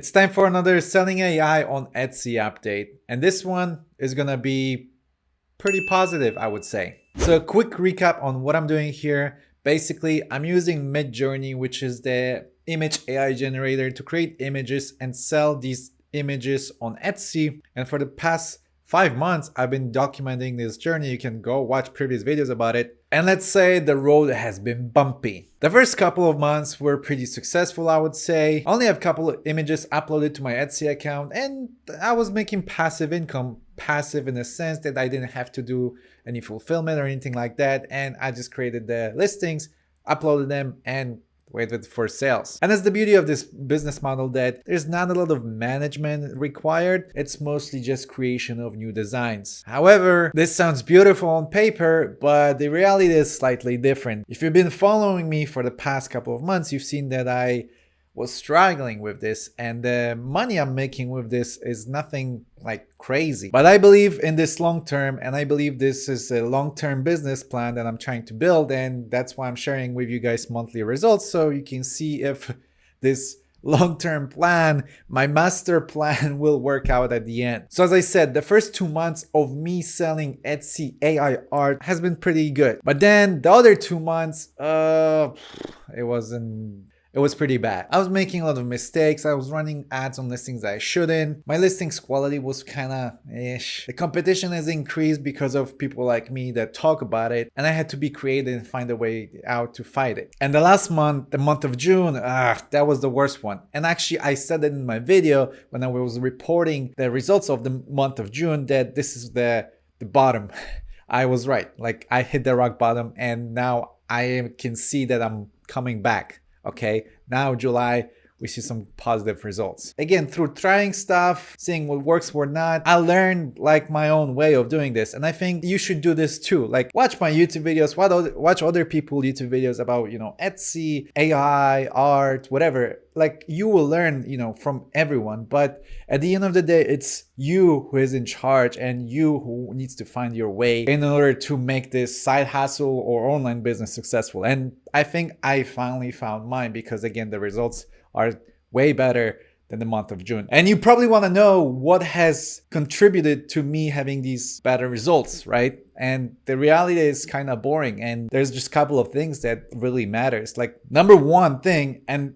It's time for another Selling AI on Etsy update. And this one is gonna be pretty positive, I would say. So a quick recap on what I'm doing here. Basically, I'm using Midjourney, which is the image AI generator, to create images and sell these images on Etsy. And for the past 5 months, I've been documenting this journey. You can go watch previous videos about it. And let's say the road has been bumpy. The first couple of months were pretty successful, I would say. I only have a couple of images uploaded to my Etsy account, and I was making passive income. Passive in the sense that I didn't have to do any fulfillment or anything like that. And I just created the listings, uploaded them, and waited for sales. And that's the beauty of this business model, that there's not a lot of management required. It's mostly just creation of new designs. However, this sounds beautiful on paper, but the reality is slightly different. If you've been following me for the past couple of months, you've seen that I was struggling with this, and the money I'm making with this is nothing like crazy. But I believe in this long term, and I believe this is a long-term business plan that I'm trying to build, and that's why I'm sharing with you guys monthly results, so you can see if this long-term plan, my master plan, will work out at the end. So as I said, the first 2 months of me selling Etsy AI art has been pretty good. But then the other 2 months, it was pretty bad. I was making a lot of mistakes. I was running ads on listings that I shouldn't. My listings quality was kinda ish. The competition has increased because of people like me that talk about it, and I had to be creative and find a way out to fight it. And the last month, the month of June, that was the worst one. And actually, I said it in my video when I was reporting the results of the month of June, that this is the bottom. I was right. Like, I hit the rock bottom, and now I can see that I'm coming back. Okay, now July, we see some positive results. Again, through trying stuff, seeing what works, what not, I learned like my own way of doing this. And I think you should do this too. Like, watch my YouTube videos, watch other people YouTube videos about, Etsy, AI, art, whatever. Like, you will learn, from everyone. But at the end of the day, it's you who is in charge, and you who needs to find your way in order to make this side hustle or online business successful. And I think I finally found mine, because again, the results are way better than the month of June. And you probably want to know what has contributed to me having these better results, right? And the reality is kind of boring, and there's just a couple of things that really matters. Like, number one thing, and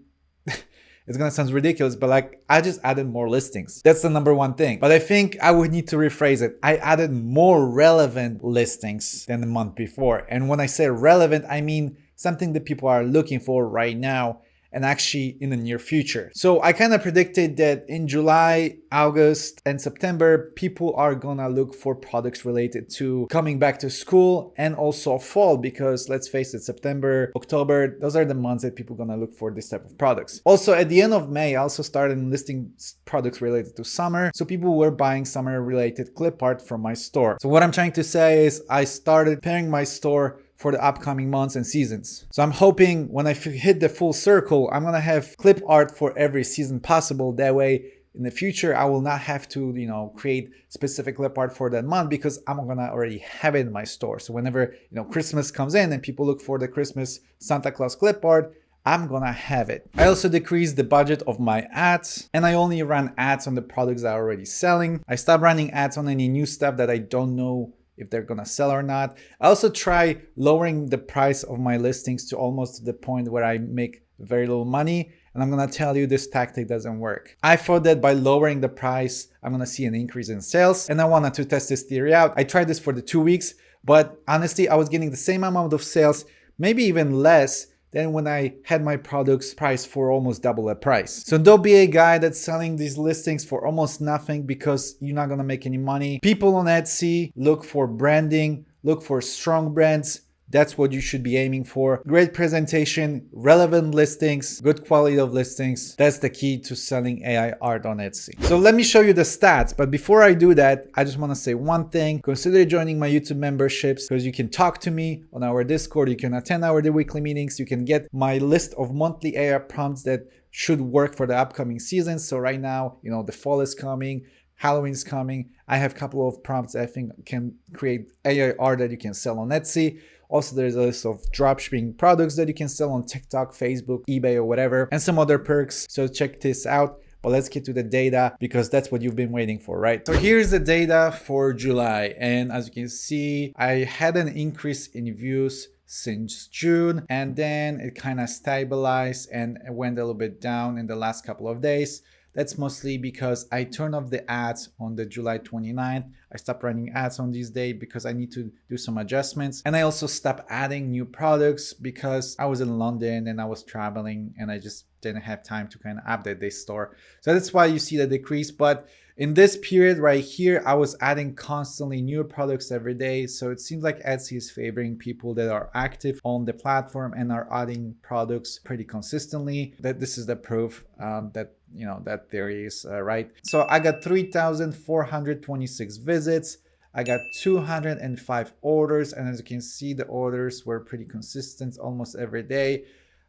it's gonna sound ridiculous, but like, I just added more listings. That's the number one thing. But I think I would need to rephrase it. I added more relevant listings than the month before. And when I say relevant, I mean something that people are looking for right now, and actually in the near future. So I kind of predicted that in July, August, and September, people are gonna look for products related to coming back to school, and also fall, because let's face it, September, October, those are the months that people are gonna look for this type of products. Also, at the end of May, I also started listing products related to summer. So people were buying summer related clip art from my store. So what I'm trying to say is, I started preparing my store for the upcoming months and seasons. So I'm hoping when I hit the full circle, I'm gonna have clip art for every season possible. That way, in the future, I will not have to, create specific clip art for that month, because I'm gonna already have it in my store. So whenever, Christmas comes in and people look for the Christmas Santa Claus clip art, I'm gonna have it. I also decreased the budget of my ads, and I only ran ads on the products that I'm already selling. I stopped running ads on any new stuff that I don't know if they're gonna sell or not. I also try lowering the price of my listings to almost the point where I make very little money. And I'm gonna tell you, this tactic doesn't work. I thought that by lowering the price, I'm gonna see an increase in sales, and I wanted to test this theory out. I tried this for the 2 weeks, but honestly, I was getting the same amount of sales, maybe even less, than when I had my products priced for almost double the price. So don't be a guy that's selling these listings for almost nothing, because you're not gonna make any money. People on Etsy look for branding, look for strong brands. That's what you should be aiming for. Great presentation, relevant listings, good quality of listings. That's the key to selling AI art on Etsy. So let me show you the stats. But before I do that, I just want to say one thing. Consider joining my YouTube memberships, because you can talk to me on our Discord. You can attend our weekly meetings. You can get my list of monthly AI prompts that should work for the upcoming season. So right now, the fall is coming. Halloween's coming. I have a couple of prompts that I think can create AI art that you can sell on Etsy. Also, there's a list of dropshipping products that you can sell on TikTok, Facebook, eBay, or whatever, and some other perks. So check this out. But let's get to the data because that's what you've been waiting for, right? So here's the data for July. And as you can see, I had an increase in views since June, and then it kind of stabilized and went a little bit down in the last couple of days. That's mostly because I turned off the ads on the July 29th. I stopped running ads on this day because I need to do some adjustments. And I also stopped adding new products because I was in London and I was traveling and I just didn't have time to kind of update this store. So that's why you see the decrease. But in this period right here, I was adding constantly new products every day. So it seems like Etsy is favoring people that are active on the platform and are adding products pretty consistently. That this is the proof that that theory is right. So I got 3,426 visits. I got 205 orders, and as you can see, the orders were pretty consistent almost every day.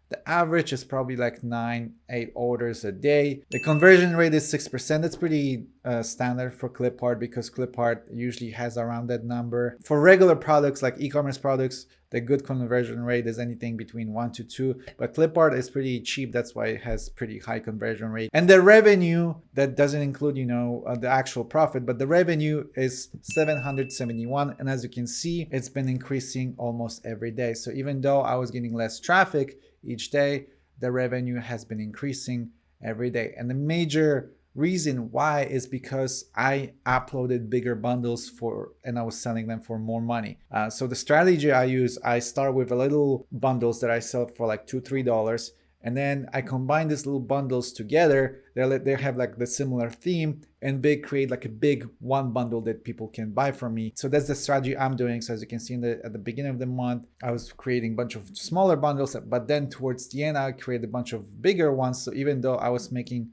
The average is probably like 8 orders a day. The conversion rate is 6%. That's pretty standard for clip art because clip art usually has around that number. For regular products like e-commerce products, the good conversion rate is anything between 1 to 2. But clip art is pretty cheap. That's why it has pretty high conversion rate. And the revenue, that doesn't include, the actual profit, but the revenue is 771. And as you can see, it's been increasing almost every day. So even though I was getting less traffic each day, the revenue has been increasing every day. And the major reason why is because I uploaded bigger bundles and I was selling them for more money. So the strategy I use, I start with a little bundles that I sell for like $2-3, and then I combine these little bundles together. They have like the similar theme and create like a big one bundle that people can buy from me. So that's the strategy I'm doing. So as you can see at the beginning of the month, I was creating a bunch of smaller bundles, but then towards the end, I created a bunch of bigger ones. So even though I was making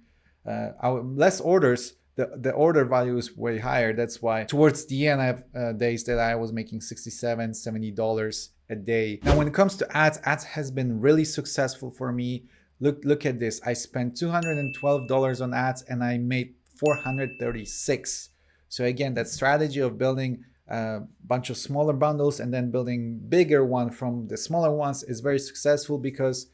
less orders, the order value is way higher. That's why towards the end, I have days that I was making $67-70 a day. Now, when it comes to ads has been really successful for me. Look at this. I spent $212 on ads and I made $436. So again, that strategy of building a bunch of smaller bundles and then building bigger one from the smaller ones is very successful because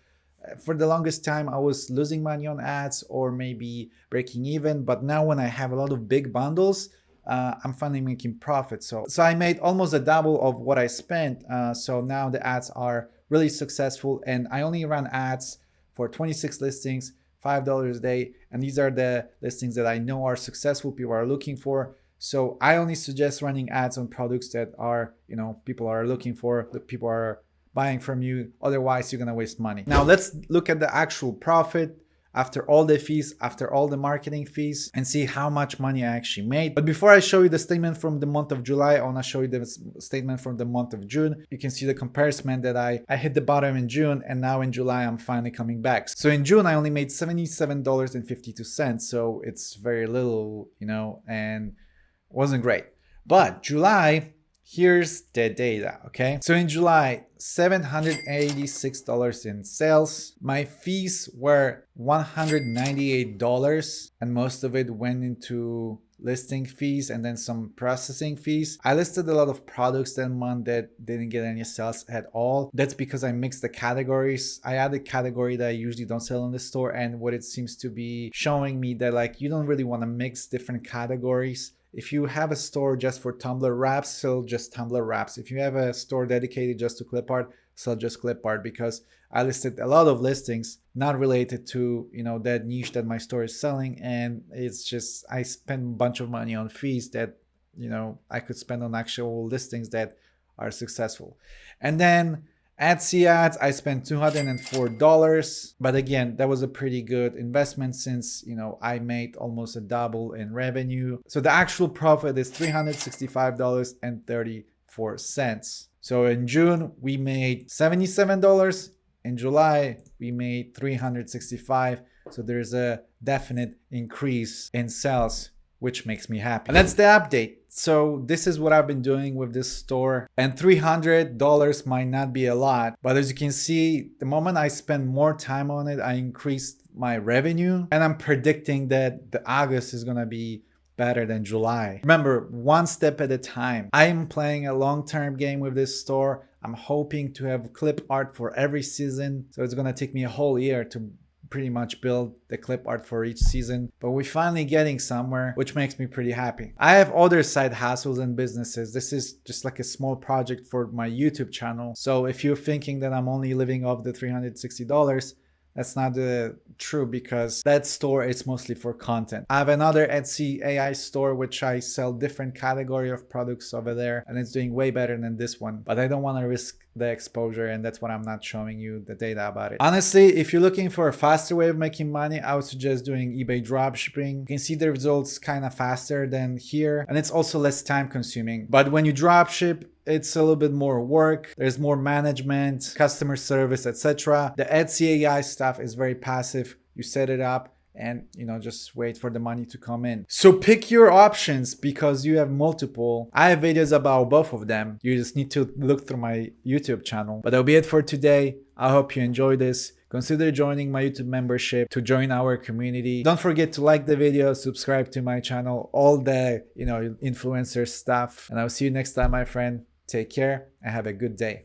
for the longest time I was losing money on ads or maybe breaking even, but now when I have a lot of big bundles, I'm finally making profit. So I made almost a double of what I spent. So now the ads are really successful, and I only run ads for 26 listings, $5 a day, and these are the listings that I know are successful, people are looking for. So I only suggest running ads on products that are, people are looking for, that people are buying from you. Otherwise, you're gonna waste money. Now let's look at the actual profit after all the fees, after all the marketing fees, and see how much money I actually made. But before I show you the statement from the month of July, I wanna show you the statement from the month of June. You can see the comparison that I hit the bottom in June, and now in July, I'm finally coming back. So in June, I only made $77.52. So it's very little, and wasn't great. But July, here's the data, okay? So in July, $786 in sales. My fees were $198, and most of it went into listing fees and then some processing fees. I listed a lot of products that month that didn't get any sales at all. That's because I mixed the categories. I added a category that I usually don't sell in the store, and what it seems to be showing me that like you don't really want to mix different categories. If you have a store just for Tumblr wraps, sell just Tumblr wraps. If you have a store dedicated just to clip art, sell just clip art, because I listed a lot of listings not related to, that niche that my store is selling. And it's just, I spend a bunch of money on fees that, I could spend on actual listings that are successful. And then Etsy ads, I spent $204, but again, that was a pretty good investment since, I made almost a double in revenue. So the actual profit is $365.34. So in June, we made $77. In July, we made $365. So there's a definite increase in sales, which makes me happy. And that's the update. So this is what I've been doing with this store, and $300 might not be a lot, but as you can see, the moment I spend more time on it, I increased my revenue, and I'm predicting that the August is gonna be better than July. Remember, one step at a time. I am playing a long-term game with this store. I'm hoping to have clip art for every season. So it's gonna take me a whole year to pretty much build the clip art for each season, but we're finally getting somewhere, which makes me pretty happy. I have other side hustles and businesses. This is just like a small project for my YouTube channel. So if you're thinking that I'm only living off the $360, that's not true, because that store is mostly for content. I have another Etsy AI store which I sell different category of products over there, and it's doing way better than this one, but I don't want to risk the exposure, and that's what I'm not showing you the data about it. Honestly, if you're looking for a faster way of making money, I would suggest doing eBay dropshipping. You can see the results kind of faster than here, and it's also less time consuming. But when you dropship, it's a little bit more work. There's more management, customer service, etc. The Etsy AI stuff is very passive. You set it up and just wait for the money to come in. So pick your options, because you have multiple. I have videos about both of them. You just need to look through my YouTube channel. But that'll be it for today. I hope you enjoyed this. Consider joining my YouTube membership to join our community. Don't forget to like the video, subscribe to my channel, all the influencer stuff. And I'll see you next time, my friend. Take care and have a good day.